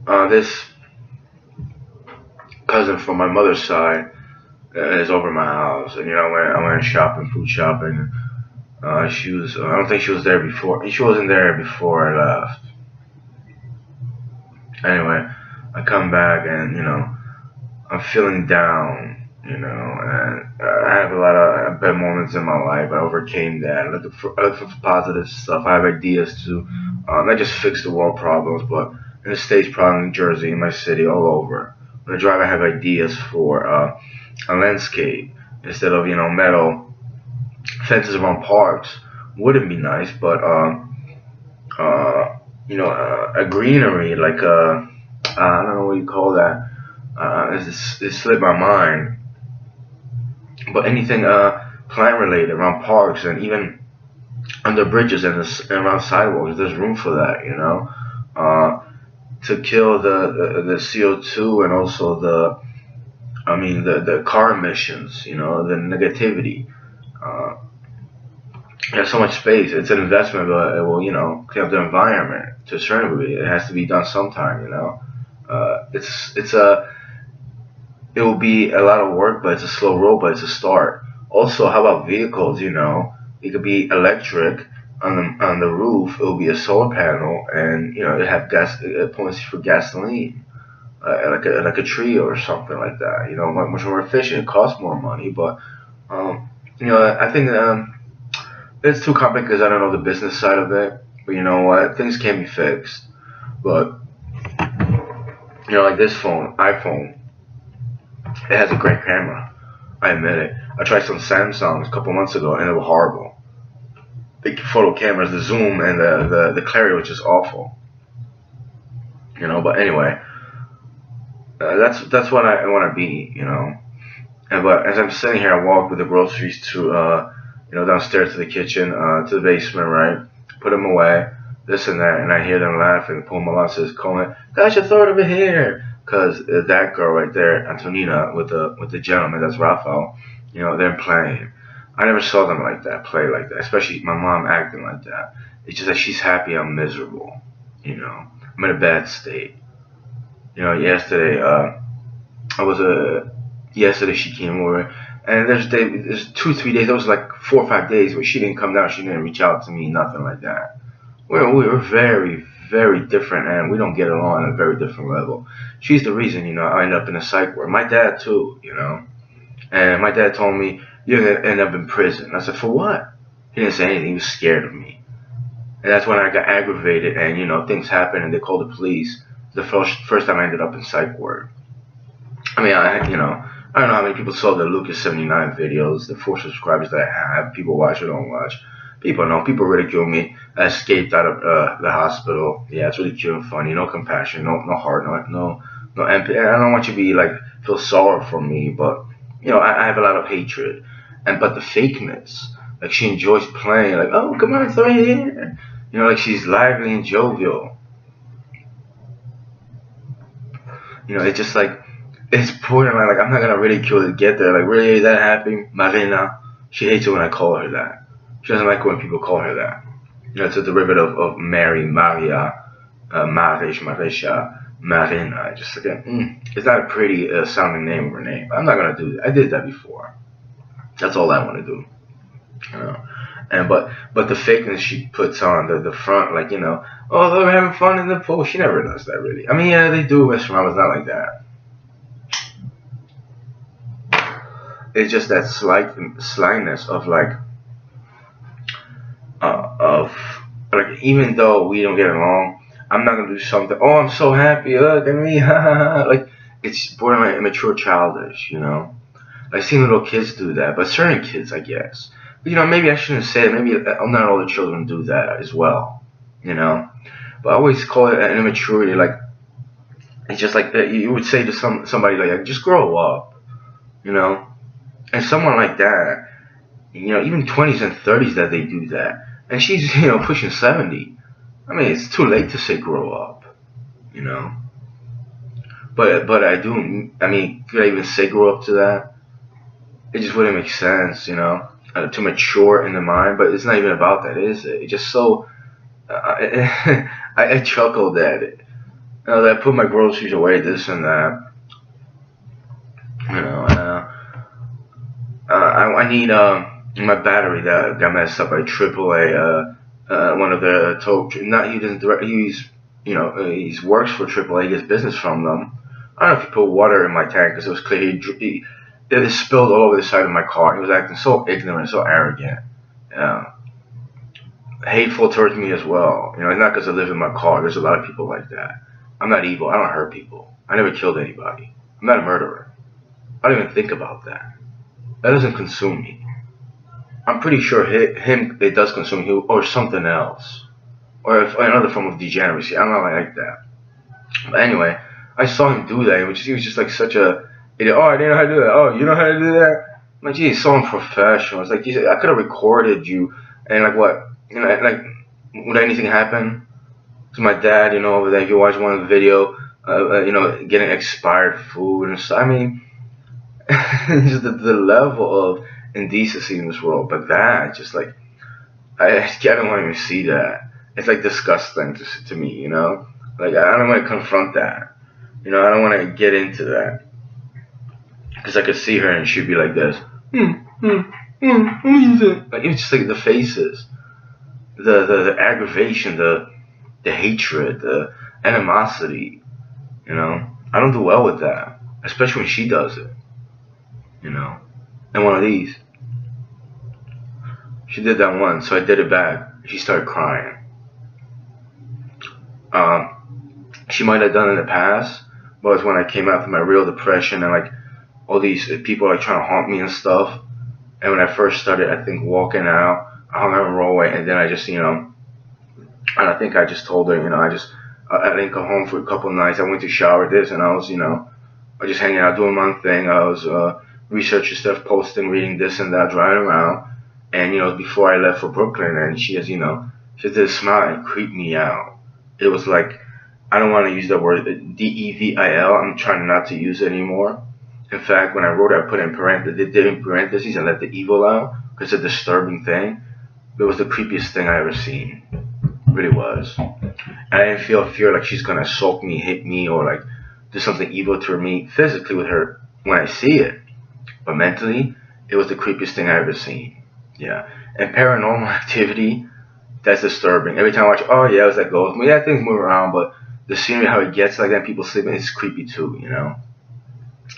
This cousin from my mother's side is over my house, and I went shopping, food shopping. She was. I don't think she was there before. She wasn't there before I left. Anyway, I come back and I'm feeling down. And I have a lot of bad moments in my life. I overcame that. I look for positive stuff. I have ideas to not just fix the world problems, but in the States, probably in New Jersey, in my city, all over. When I drive, I have ideas for a landscape instead of metal fences around parks. Wouldn't be nice, but a greenery like I don't know what you call that. It slipped my mind, but anything plant related around parks and even under bridges and around sidewalks, there's room for that. To kill the CO2 and also the car emissions. The negativity. Uh, there's so much space. It's an investment, but it will, clean up the environment to a certain degree. It has to be done sometime. It's a it will be a lot of work, but it's a slow roll, but it's a start. Also, how about vehicles? It could be electric on the roof. It will be a solar panel, and it have gas. It points for gasoline, like a tree or something like that. Much more efficient. It costs more money, but I think it's too complicated because I don't know the business side of it. But you know what? Things can be fixed. But like this iPhone, it has a great camera. I admit it. I tried some Samsungs a couple months ago, and they were horrible. The photo cameras, the zoom, and the clarity was just awful. But anyway, that's what I want to be. And but as I'm sitting here, I walk with the groceries to downstairs to the kitchen, to the basement, right? Put them away, this and that, and I hear them laughing. Paul Milan says, "Colin, gosh, I throw it over here." Because that girl right there, Antonina, with the gentleman, that's Rafael, they're playing. I never saw them like that, play like that, especially my mom acting like that. It's just that she's happy I'm miserable. I'm in a bad state. Yesterday, I was yesterday she came over, and there's 2 3 days. There was like 4 or 5 days where she didn't come down. She didn't reach out to me, nothing like that. We were very, very different, and we don't get along on a very different level. She's the reason, I ended up in a psych ward. My dad too. And my dad told me you're gonna end up in prison. I said, for what? He didn't say anything. He was scared of me, and that's when I got aggravated, and things happened, and they called the police. The first time I ended up in psych ward. I mean, I don't know how many people saw the Lucas 79 videos, the 4 subscribers that I have. People watch or don't watch. People know. People ridicule me. I escaped out of the hospital. Yeah, it's really cute and funny. No compassion, no heart, no empathy. I don't want you to be like feel sorrow for me, but I have a lot of hatred, but the fakeness. Like she enjoys playing. Like, oh, come on, throw it here. Like she's lively and jovial. It's just like it's borderline. Like I'm not gonna ridicule to get there. Like really, is that happy, Marina? She hates it when I call her that. She doesn't like when people call her that. It's a derivative of Mary, Maria, Marish, Marisha, Marina. Just like it's not a pretty sounding name of her name. I'm not gonna do that. I did that before. That's all I want to do. And but the fakeness she puts on the front, like oh they're having fun in the pool. She never does that really. I mean yeah they do, Miss Mom. It's not like that. It's just that slyness of of like even though we don't get along, I'm not gonna do something. Oh, I'm so happy. Look at me. Like it's borderline immature, childish. I've seen little kids do that, but certain kids, I guess. But, maybe I shouldn't say it. Maybe not all the children do that as well. But I always call it an immaturity. Like it's just like you would say to somebody like, just grow up. And someone like that, even 20s and 30s that they do that, and she's pushing 70. I mean, it's too late to say grow up, you know. But I do. I mean, could I even say grow up to that? It just wouldn't make sense, to mature in the mind. But it's not even about that, is it? It's just so. I chuckled at it. I put my groceries away, this and that. You know, I need my battery that got messed up by AAA. One of the not he doesn't direct. He works for AAA. He gets business from them. I don't know if he put water in my tank because it was clear it spilled all over the side of my car. He was acting so ignorant, so arrogant. Yeah. Hateful towards me as well. It's not because I live in my car. There's a lot of people like that. I'm not evil. I don't hurt people. I never killed anybody. I'm not a murderer. I don't even think about that. That doesn't consume me. I'm pretty sure him it does consume him or something else, or if another form of degeneracy. I'm not like that. But anyway, I saw him do that, he was just like such a idiot. Oh, I didn't know how to do that. Oh, you know how to do that? I'm like, geez, so unprofessional. It's like, geez, I could have recorded you, and like what? Like, would anything happen? To my dad, over there, if you watch one video, getting expired food and stuff. I mean, just the level of indecency in this world. But that, just like, I don't want to even see that. It's like disgusting to me, Like, I don't want to confront that. I don't want to get into that. Because I could see her and she'd be like this. Like, it's just like the faces, the aggravation, the hatred, the animosity. I don't do well with that, especially when she does it. And one of these, she did that once, so I did it back. She started crying. She might have done it in the past, but it was when I came out of my real depression and like all these people like trying to haunt me and stuff. And when I first started, I think walking out, I hung out in Rollway, and then I just, and I think I just told her, I didn't come home for a couple of nights. I went to shower this, and I was, I was just hanging out doing my own thing. I was researching stuff, posting, reading this and that, driving around. And, it was before I left for Brooklyn, and she has, she did a smile and creeped me out. It was like, I don't want to use the word DEVIL. I'm trying not to use it anymore. In fact, when I wrote it, I put in parentheses and let the evil out because it's a disturbing thing. It was the creepiest thing I ever seen. It really was. And I didn't feel fear like she's gonna assault me, hit me, or like do something evil to me physically with her when I see it. But mentally, it was the creepiest thing I ever seen. Yeah. And paranormal activity, that's disturbing. Every time I watch, oh yeah, it was that ghost. Yeah, things move around, but the scenery, how it gets like that, people sleeping, it's creepy too,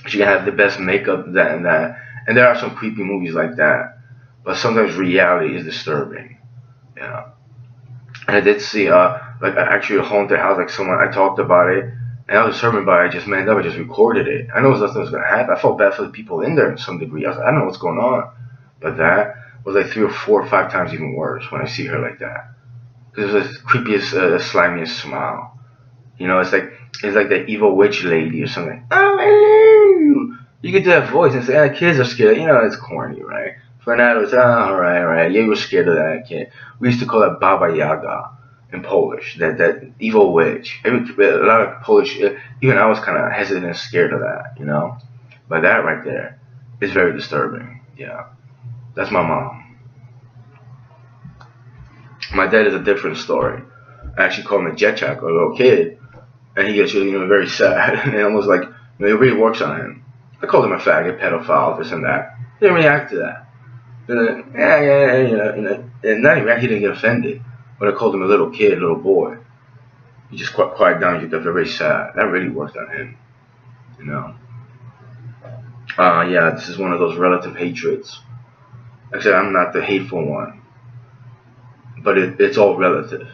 She can have the best makeup, that and that. And there are some creepy movies like that. But sometimes reality is disturbing. Yeah. And I did see like actually a haunted house, like someone I talked about it and I was disturbed by it, I just manned up, I just recorded it. I know nothing was gonna happen. I felt bad for the people in there to some degree. I was like, I don't know what's going on. But that was like 3 or 4 or 5 times even worse when I see her like that. Because it was the creepiest, slimiest smile. It's like that evil witch lady or something. Oh, hello. You get to that voice and say, kids are scared. It's corny, right? For an adult, it's, all right. You were scared of that kid. We used to call that Baba Yaga in Polish, that evil witch. A lot of Polish, even I was kind of hesitant and scared of that. But that right there is very disturbing. Yeah. That's my mom. My dad is a different story. I actually called him a jetjack, a little kid. And he gets very sad, and almost like it really works on him. I called him a faggot, pedophile, this and that. He didn't react to that. And not even he didn't get offended. But I called him a little kid, little boy. He just quiet down. He got very sad. That really worked on him. Yeah, this is one of those relative hatreds. Like I said, I'm not the hateful one, but it's all relative.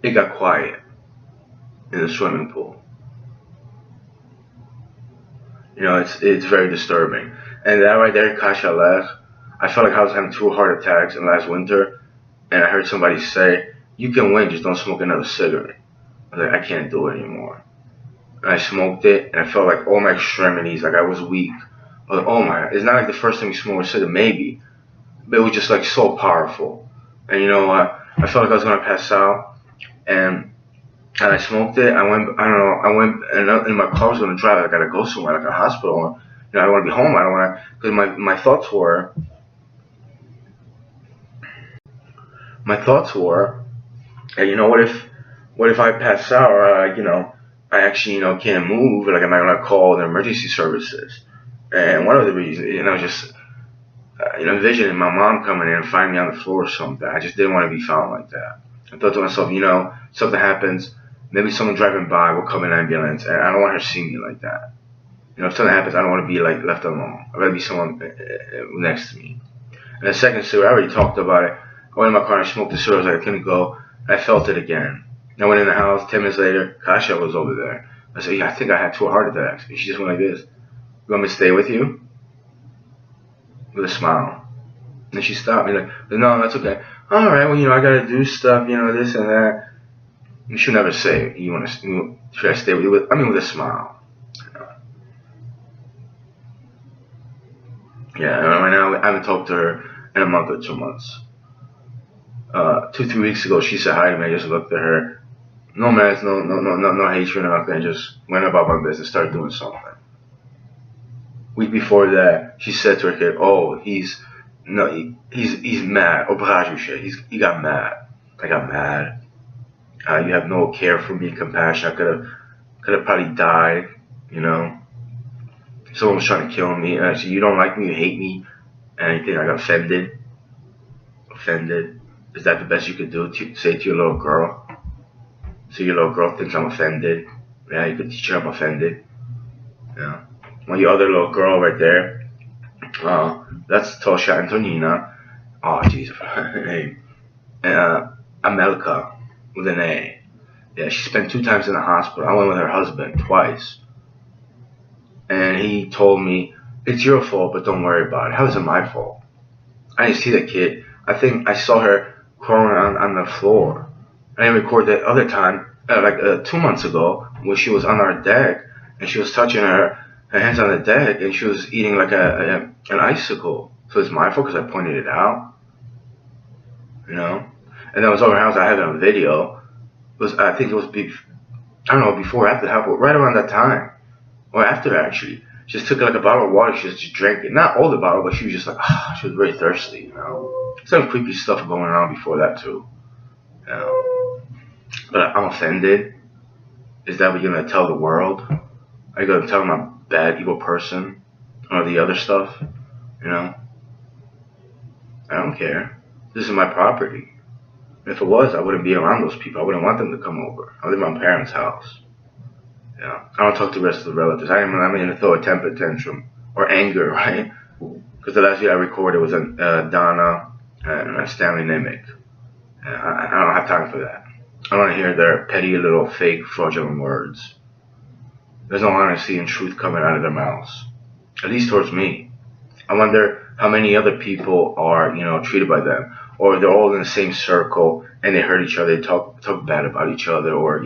It got quiet in the swimming pool. It's very disturbing. And that right there, Kasha left. I felt like I was having 2 heart attacks in last winter, and I heard somebody say, "You can win, just don't smoke another cigarette." I was like, I can't do it anymore. And I smoked it, and I felt like all my extremities, like I was weak. I was like, oh my, it's not like the first time you smoke a cigarette, maybe, but it was just like so powerful. And you know what? I felt like I was gonna pass out, and I smoked it. I went, and in my car I was gonna drive. I gotta go somewhere, like a hospital. I don't want to be home. I don't want to, because my thoughts were, My thoughts were, hey, what if I pass out or I actually can't move, like am I gonna call the emergency services? And one of the reasons, just envisioning my mom coming in and finding me on the floor or something. I just didn't want to be found like that. I thought to myself, something happens, maybe someone driving by will come in an ambulance, and I don't want her seeing me like that. If something happens, I don't want to be like left alone. I'd rather be someone next to me. And the second cigarette, I already talked about it. I went in my car and I smoked the cigarette. I was like, I couldn't go. I felt it again. I went in the house. 10 minutes later, Kasha was over there. I said, yeah, I think I had 2 heart attacks. And she just went like this. You want me to stay with you? With a smile. And she stopped me like, no, that's okay. All right, well, I got to do stuff, this and that. And she'll never say, should I stay with you? With a smile. Yeah, and right now I haven't talked to her in a month or 2 months. 2-3 weeks ago, she said hi to me. I just looked at her. No mess, no hatred or nothing. I just went about my business, started doing something. Week before that, she said to her kid, "Oh, he's mad. He got mad. I got mad. You have no care for me, compassion. I could have probably died. Someone was trying to kill me. And I said, you don't like me, you hate me, anything. I got offended. Offended. Is that the best you could do? Say to your little girl? So your little girl thinks I'm offended. Yeah, you could teach her I'm offended. Yeah. Well, your other little girl right there, that's Tosha Antonina. Oh, jeez, her name. Amelka, with an A. Yeah, she spent 2 times in the hospital. I went with her husband twice. And he told me, it's your fault, but don't worry about it. How is it my fault? I didn't see that kid. I think I saw her crawling on the floor. I didn't record that other time, 2 months ago, when she was on our deck, and she was touching her hands on the deck, and she was eating like an icicle. So it's my fault because I pointed it out. And that was over her house. I have it on video. I think it was, before or after, right around that time. Or after, actually. She just took like a bottle of water, she just drank it. Not all the bottle, but she was just like, she was very thirsty, Some creepy stuff going on before that, too. But I'm offended. Is that what you're going to tell the world? Are you going to tell them I'm a bad, evil person? Or the other stuff? I don't care. This is my property. If it was, I wouldn't be around those people. I wouldn't want them to come over. I live in my parents' house. I don't talk to the rest of the relatives. I'm going to throw a temper tantrum or anger, right? Because the last video I recorded was Donna and Stanley Nimick. I don't have time for that. I don't want to hear their petty little fake fraudulent words. There's no honesty and truth coming out of their mouths, at least towards me. I wonder how many other people are, treated by them, or they're all in the same circle and they hurt each other, they talk bad about each other, or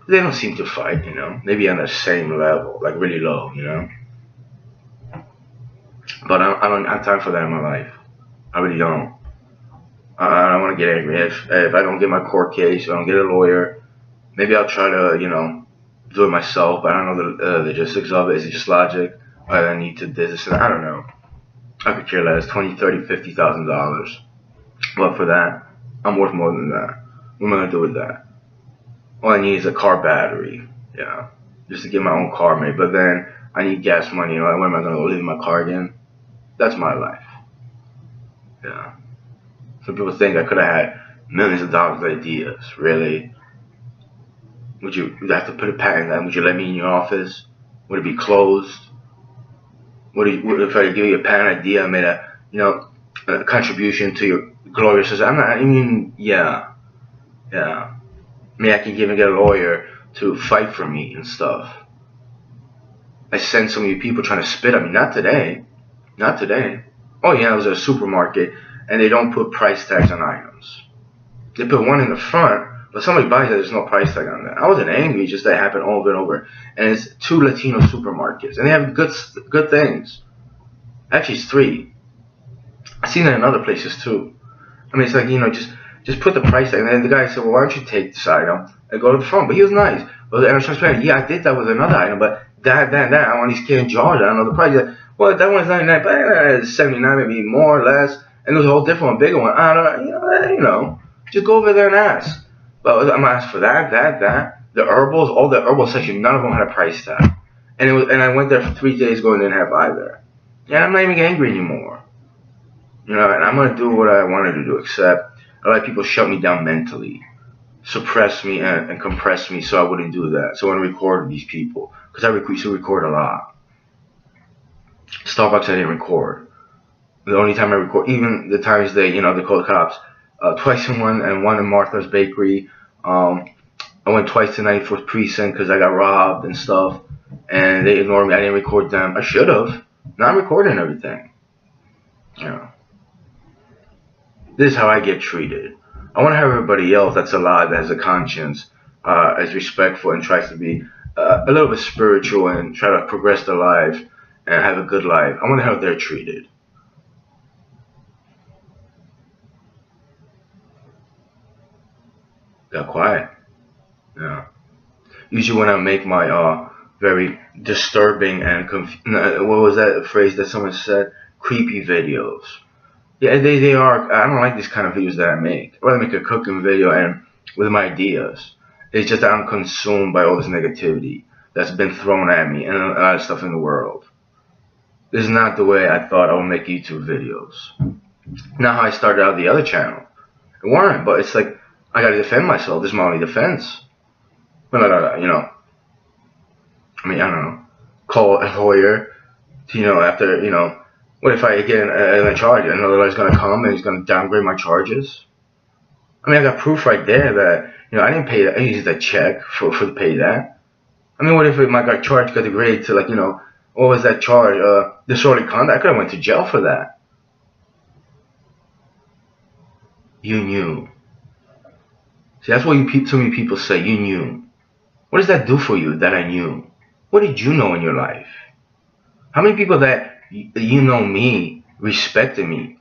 they don't seem to fight, maybe on the same level, like really low, But I don't have time for that in my life. I really don't. I don't want to get angry. If I don't get my court case, if I don't get a lawyer, maybe I'll try to, do it myself. But I don't know the logistics of it. Is it just logic? I need to do this and I don't know. I could care less. $20,000, $30,000, $50,000. But for that, I'm worth more than that. What am I gonna do with that? All I need is a car battery, just to get my own car made. But then I need gas money. When am I gonna live in my car again? That's my life. Some people think I could have had millions of dollars of ideas. Really? Would you have to put a patent on? Would you let me in your office? Would it be closed? If I give you a patent idea, I made a contribution to your glorious society? Yeah. Maybe I can even get a lawyer to fight for me and stuff. I sent so many people trying to spit on me. Not today. Oh yeah, I was at a supermarket and they don't put price tags on items. They put one in the front, but somebody buys it, there's no price tag on that. I wasn't angry, just that happened over and over. And it's 2 Latino supermarkets, and they have good things. Actually, it's 3. I've seen that in other places too. It's like, just put the price tag. And then the guy said, well, why don't you take this item and go to the front? But he was nice. But I was transparent. Yeah, I did that with another item, but that, I want these canned jars. I don't know the price. Well, that one's $99, but it's $79, maybe more or less. And there's a whole different one, bigger one. I don't, just go over there and ask. But I'm gonna ask for that. The herbals, all the herbal section, none of them had a price tag. And I went there for 3 days ago and didn't have either. And I'm not even angry anymore. And I'm gonna do what I wanted to do, except a lot of people shut me down mentally, suppress me and compress me so I wouldn't do that. So I want to record these people, because I used to record a lot. Starbucks I didn't record. The only time I record, even the times they call the cops, twice in one and one in Martha's Bakery. I went twice to 94th Precinct because I got robbed and stuff, and they ignored me. I didn't record them. I should have. Now I'm recording everything. This is how I get treated. I want to have everybody else that's alive, that has a conscience, is respectful and tries to be a little bit spiritual and try to progress their life and have a good life. I want to have they're treated. Got quiet. Yeah. Usually when I make my very disturbing and what was that phrase that someone said? Creepy videos. Yeah, they are. I don't like these kind of videos that I make. I rather make a cooking video and with my ideas. It's just that I'm consumed by all this negativity that's been thrown at me and a lot of stuff in the world. This is not the way I thought I would make YouTube videos. Not how I started out the other channel. It weren't, but it's like I gotta defend myself. This is my only defense. But I don't know. Call a lawyer. After what if I get a charge? Another lawyer's gonna come and he's gonna downgrade my charges. I got proof right there that I didn't pay that. I used a check for to pay that. What if my charge got degraded to what was that charge? Disorderly conduct. I could have went to jail for that. You knew. See, that's what so many people say. You knew. What does that do for you that I knew? What did you know in your life? How many people that me respected me,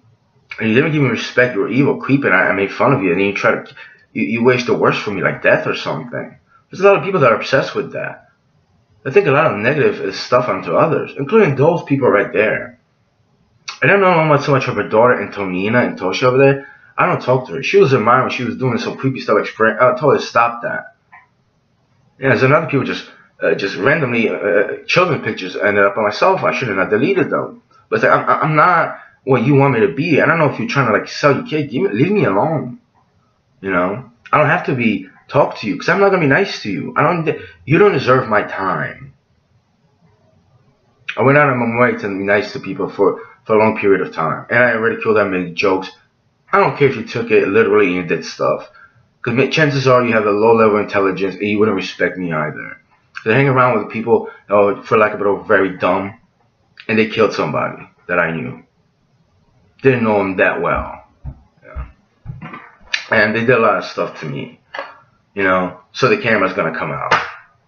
and you didn't give me respect? You were evil, creeping. I made fun of you, and then you try to you wish the worst for me, like death or something. There's a lot of people that are obsessed with that. I think a lot of negative stuff onto others, including those people right there. I don't know so much of her daughter, Antonina and Tosha over there. I don't talk to her. She was in mine when she was doing some creepy stuff. I told her to stop that. Yeah, there's another people just randomly children pictures ended up on my cell phone. I should have not deleted them. But it's like, I'm not what you want me to be. I don't know if you're trying to sell your kid. Leave me alone. I don't have to talk to you because I'm not gonna be nice to you. You don't deserve my time. I went out of my way to be nice to people for a long period of time, and I ridiculed them, made jokes. I don't care if you took it literally and you did stuff. Because chances are you have a low level of intelligence and you wouldn't respect me either. They hang around with people, for lack of a better, very dumb, and they killed somebody that I knew. Didn't know him that well. Yeah. And they did a lot of stuff to me. So the camera's gonna come out.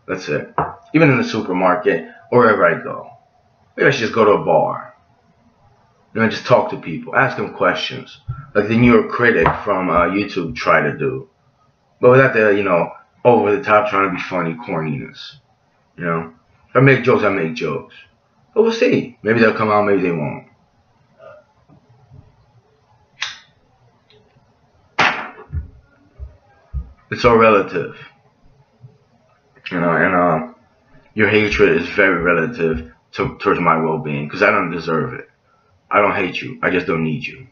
That's it. Even in the supermarket or wherever I go. Maybe I should just go to a bar. Just talk to people, ask them questions, like the New York critic from YouTube tried to do, but without the over the top trying to be funny corniness. If I make jokes, I make jokes. But we'll see. Maybe they'll come out, maybe they won't. It's all relative, and your hatred is very relative towards my well-being because I don't deserve it. I don't hate you. I just don't need you.